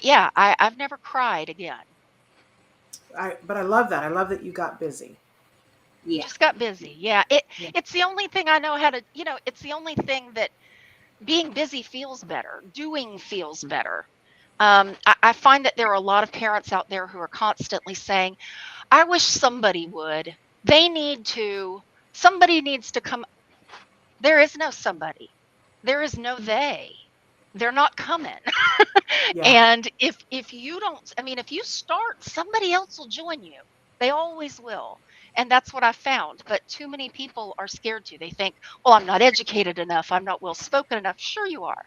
yeah, I've never cried again. But I love that. I love that you got busy. Yeah. Just got busy. Yeah. It's the only thing I know how to, it's the only thing that being busy feels better. Doing feels better. I find that there are a lot of parents out there who are constantly saying, I wish somebody would. Somebody needs to come. There is no somebody. There is no they. They're not coming. Yeah. And if you don't, I mean, if you start, somebody else will join you. They always will. And that's what I found. But too many people are scared to. They think, well, I'm not educated enough. I'm not well spoken enough. Sure you are.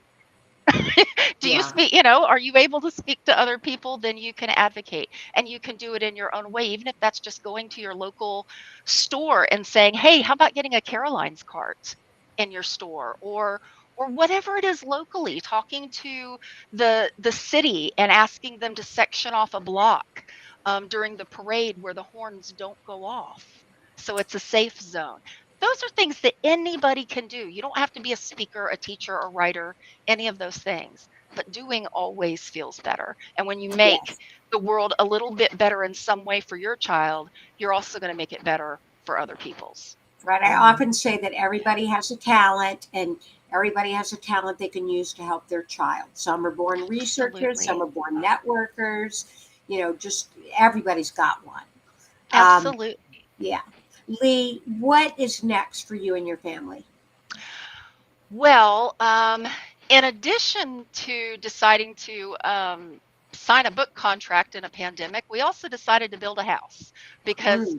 Do you speak, are you able to speak to other people? Then you can advocate, and you can do it in your own way, even if that's just going to your local store and saying, hey, how about getting a Caroline's cart in your store, or whatever it is locally, talking to the city and asking them to section off a block during the parade where the horns don't go off. So it's a safe zone. Those are things that anybody can do. You don't have to be a speaker, a teacher, a writer, any of those things. But doing always feels better. And when you make the world a little bit better in some way for your child, you're also going to make it better for other people's. Right. I often say that everybody has a talent, and everybody has a talent they can use to help their child. Some are born researchers, some are born networkers. Just everybody's got one. Absolutely. Yeah. Leigh, what is next for you and your family? Well, in addition to deciding to sign a book contract in a pandemic, we also decided to build a house because,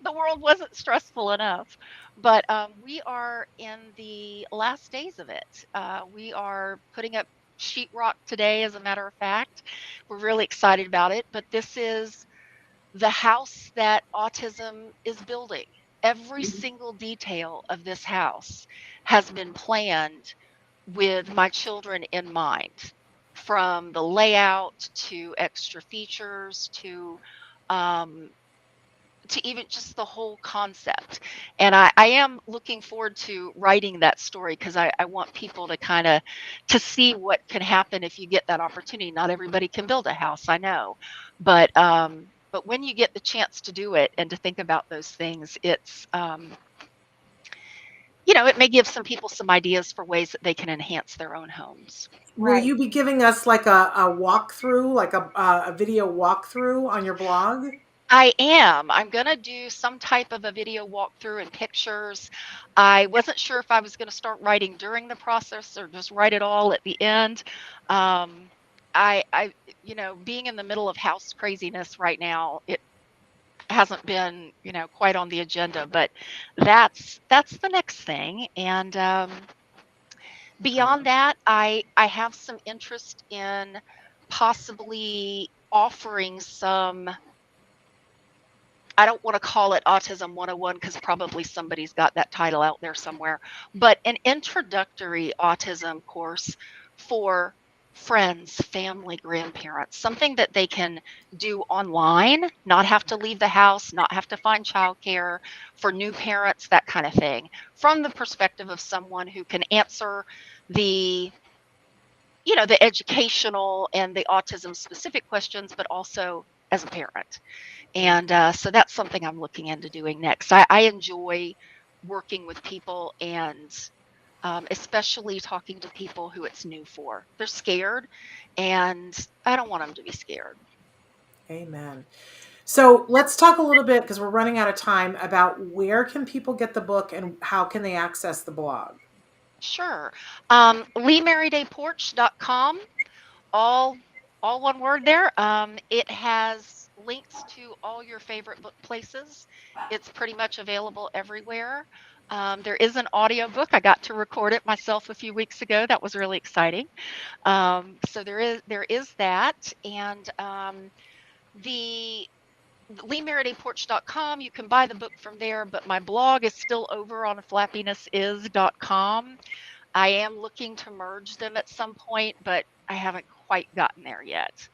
the world wasn't stressful enough. But we are in the last days of it. We are putting up sheetrock today, as a matter of fact. We're really excited about it. But this is the house that Autism is building. Every single detail of this house has been planned with my children in mind, from the layout to extra features to even just the whole concept. And I am looking forward to writing that story, because I want people to to see what can happen if you get that opportunity. Not everybody can build a house, I know, but when you get the chance to do it and to think about those things, it's it may give some people some ideas for ways that they can enhance their own homes. Will you be giving us like a walkthrough, like a video walkthrough on your blog? I am. I'm going to do some type of a video walkthrough and pictures. I wasn't sure if I was going to start writing during the process or just write it all at the end. Being in the middle of house craziness right now, it hasn't been, quite on the agenda, but that's the next thing. And beyond that, I have some interest in possibly offering some, I don't want to call it Autism 101, because probably somebody's got that title out there somewhere, but an introductory autism course for friends, family, grandparents, something that they can do online, not have to leave the house, not have to find childcare, for new parents, that kind of thing, from the perspective of someone who can answer the educational and the autism specific questions, but also as a parent. And so that's something I'm looking into doing next. I enjoy working with people and especially talking to people who it's new for. They're scared, and I don't want them to be scared. Amen. So let's talk a little bit, because we're running out of time, about where can people get the book and how can they access the blog? Sure. LeighMerrydayPorch.com, all one word there. It has links to all your favorite book places. It's pretty much available everywhere. There is an audiobook. I got to record it myself a few weeks ago. That was really exciting. So there is that, and the LeighMerrydayPorch.com. You can buy the book from there, but my blog is still over on FlappinessIs.com. I am looking to merge them at some point, but I haven't quite gotten there yet.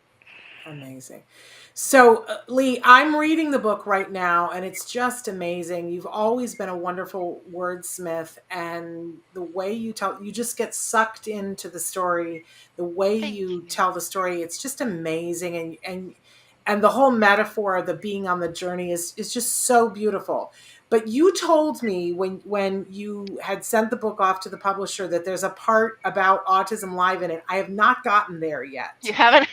Amazing. So, Leigh, I'm reading the book right now, and it's just amazing. You've always been a wonderful wordsmith, and the way you tell, you just get sucked into the story. The way you tell the story, it's just amazing, and the whole metaphor of the being on the journey is just so beautiful. But you told me when you had sent the book off to the publisher that there's a part about Autism Live in it. I have not gotten there yet. You haven't?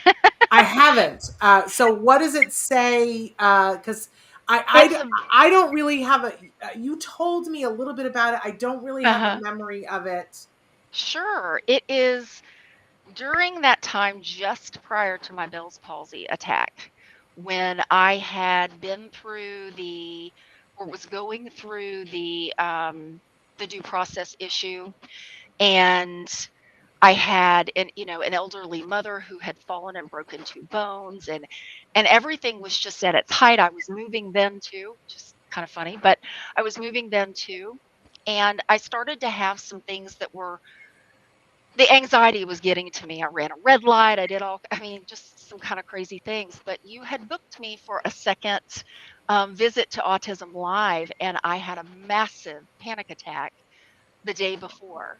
I haven't. So what does it say? Because I don't really have a. You told me a little bit about it. I don't really have a memory of it. Sure. It is during that time just prior to my Bell's palsy attack, when I had been through was going through the due process issue, and I had an elderly mother who had fallen and broken 2 bones, and everything was just at its height. I was moving then too, just kind of funny, but I was moving then too, and I started to have some things that were, the anxiety was getting to me. I ran a red light. Just some kind of crazy things. But you had booked me for a second visit to Autism Live, and I had a massive panic attack the day before.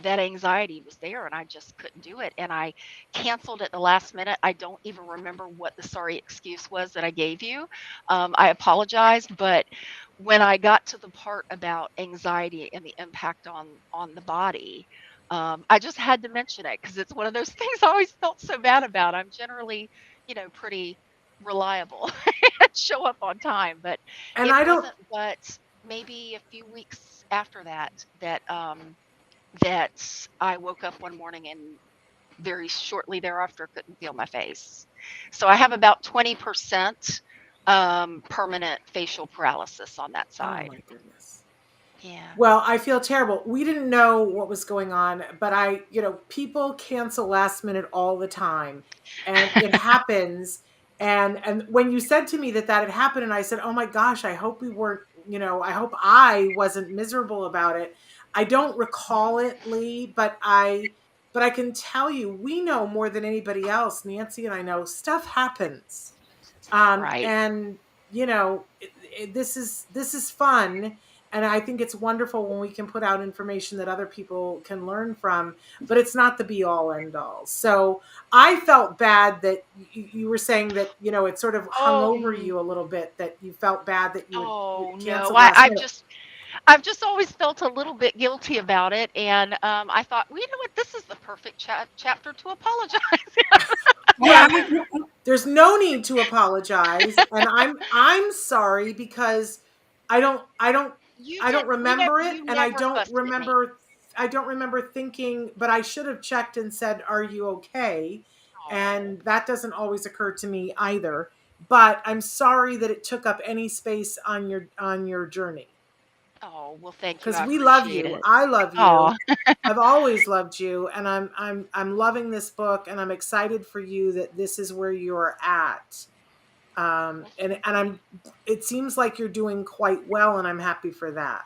That anxiety was there, and I just couldn't do it. And I canceled at the last minute. I don't even remember what the sorry excuse was that I gave you. I apologized, but when I got to the part about anxiety and the impact on the body, I just had to mention it because it's one of those things I always felt so bad about. I'm generally, pretty reliable and show up on time, but wasn't but maybe a few weeks after that I woke up one morning and very shortly thereafter couldn't feel my face. So I have about 20% permanent facial paralysis on that side. Oh my goodness. Yeah. Well, I feel terrible. We didn't know what was going on, but people cancel last minute all the time, and it happens. And when you said to me that had happened, and I said, oh my gosh, I hope we weren't, I hope I wasn't miserable about it. I don't recall it, Leigh, but I can tell you, we know more than anybody else. Nancy and I know stuff happens. Right. And this is fun. And I think it's wonderful when we can put out information that other people can learn from, but it's not the be all end all. So I felt bad that you were saying that, it sort of hung over you a little bit, that you felt bad that you would cancel last minute. I've just always felt a little bit guilty about it. And I thought, well, you know what? This is the perfect chapter to apologize. Yeah, there's no need to apologize. And I'm sorry because I don't remember it. And I don't remember thinking, but I should have checked and said, are you okay? And that doesn't always occur to me either. But I'm sorry that it took up any space on your journey. Oh, well, thank you. Because we love you. I love you. I've always loved you, and I'm loving this book, and I'm excited for you that this is where you're at. It seems like you're doing quite well, and I'm happy for that.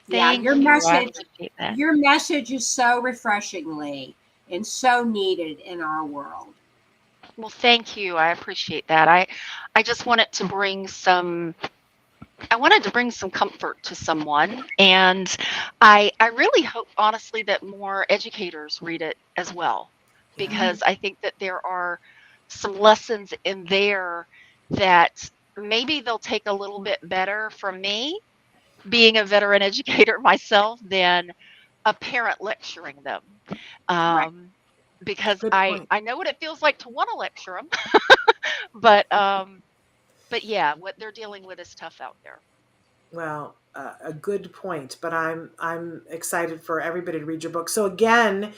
Your message is so refreshingly and so needed in our world. Well, thank you. I appreciate that. I just wanted to bring some comfort to someone, and I really hope, honestly, that more educators read it as well, because I think that there are some lessons in there that maybe they'll take a little bit better from me, being a veteran educator myself, than a parent lecturing them. Right. Because Good I point. I know what it feels like to want to lecture them, but yeah, what they're dealing with is tough out there. Well, a good point, but I'm excited for everybody to read your book. So again,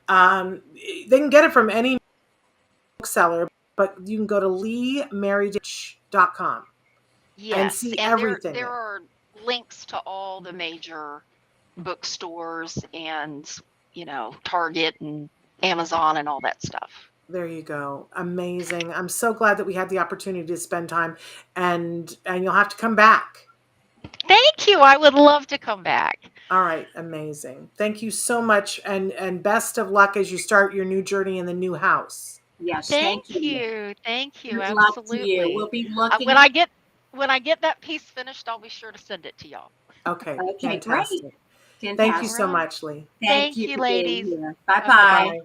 they can get it from any bookseller, but you can go to LeighMerryday.com and Yes, see and everything there there. are links to all the major bookstores and, Target and Amazon and all that stuff. There you go. Amazing. I'm so glad that we had the opportunity to spend time, and you'll have to come back. Thank you. I would love to come back. All right, amazing. Thank you so much, and best of luck as you start your new journey in the new house. Yes, thank Thank you. you. Thank you. Good luck to you. Absolutely. We'll be looking. When I get that piece finished, I'll be sure to send it to y'all. Okay, Okay, great. fantastic. Thank you Fantastic. so All right. much, Leigh. Thank Thank you you, for being ladies. here. Bye-bye.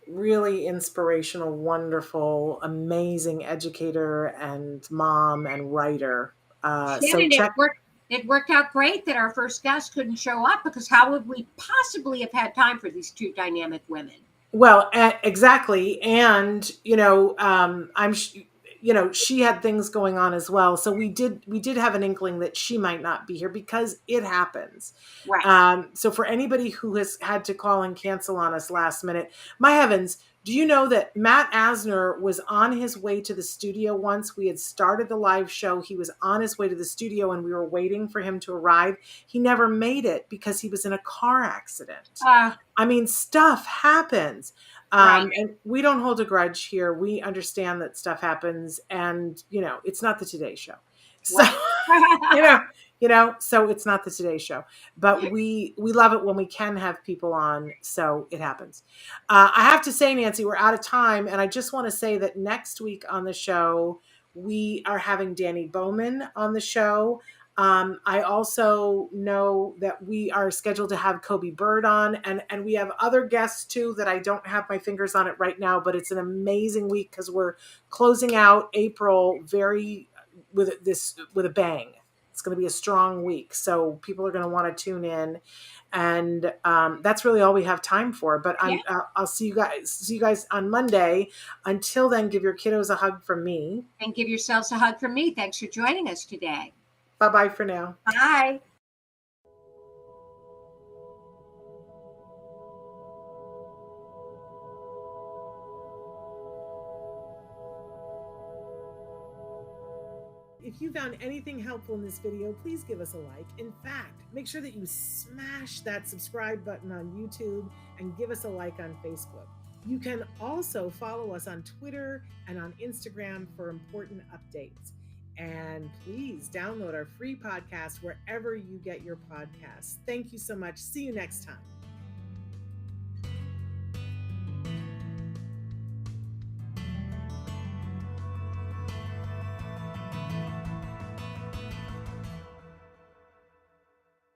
Really inspirational, wonderful, amazing educator and mom and writer. So Shannon, check. it worked out great that our first guest couldn't show up, because how would we possibly have had time for these two dynamic women? Well, exactly, and she had things going on as well, so we did have an inkling that she might not be here because it happens. Right. So for anybody who has had to call and cancel on us last minute, my heavens, do you know that Matt Asner was on his way to the studio once? We had started the live show. He was on his way to the studio and we were waiting for him to arrive. He never made it because he was in a car accident. I mean, stuff happens. Right. And we don't hold a grudge here. We understand that stuff happens, and it's not the Today Show. So Right. so it's not the Today Show, but we love it when we can have people on. So it happens. I have to say, Nancy, we're out of time, and I just want to say that next week on the show we are having Danny Bowman on the show. I also know that we are scheduled to have Kobe Bird on, and we have other guests too that I don't have my fingers on it right now, but it's an amazing week because we're closing out April with a bang. It's going to be a strong week, so people are going to want to tune in, and that's really all we have time for. But I'll see you guys on Monday. Until then, give your kiddos a hug from me, And give yourselves a hug from me. Thanks for joining us today. Bye for now. Bye. If you found anything helpful in this video, please give us a like. In fact, make sure that you smash that subscribe button on YouTube and give us a like on Facebook. You can also follow us on Twitter and on Instagram for important updates. And please download our free podcast wherever you get your podcasts. Thank you so much. See you next time.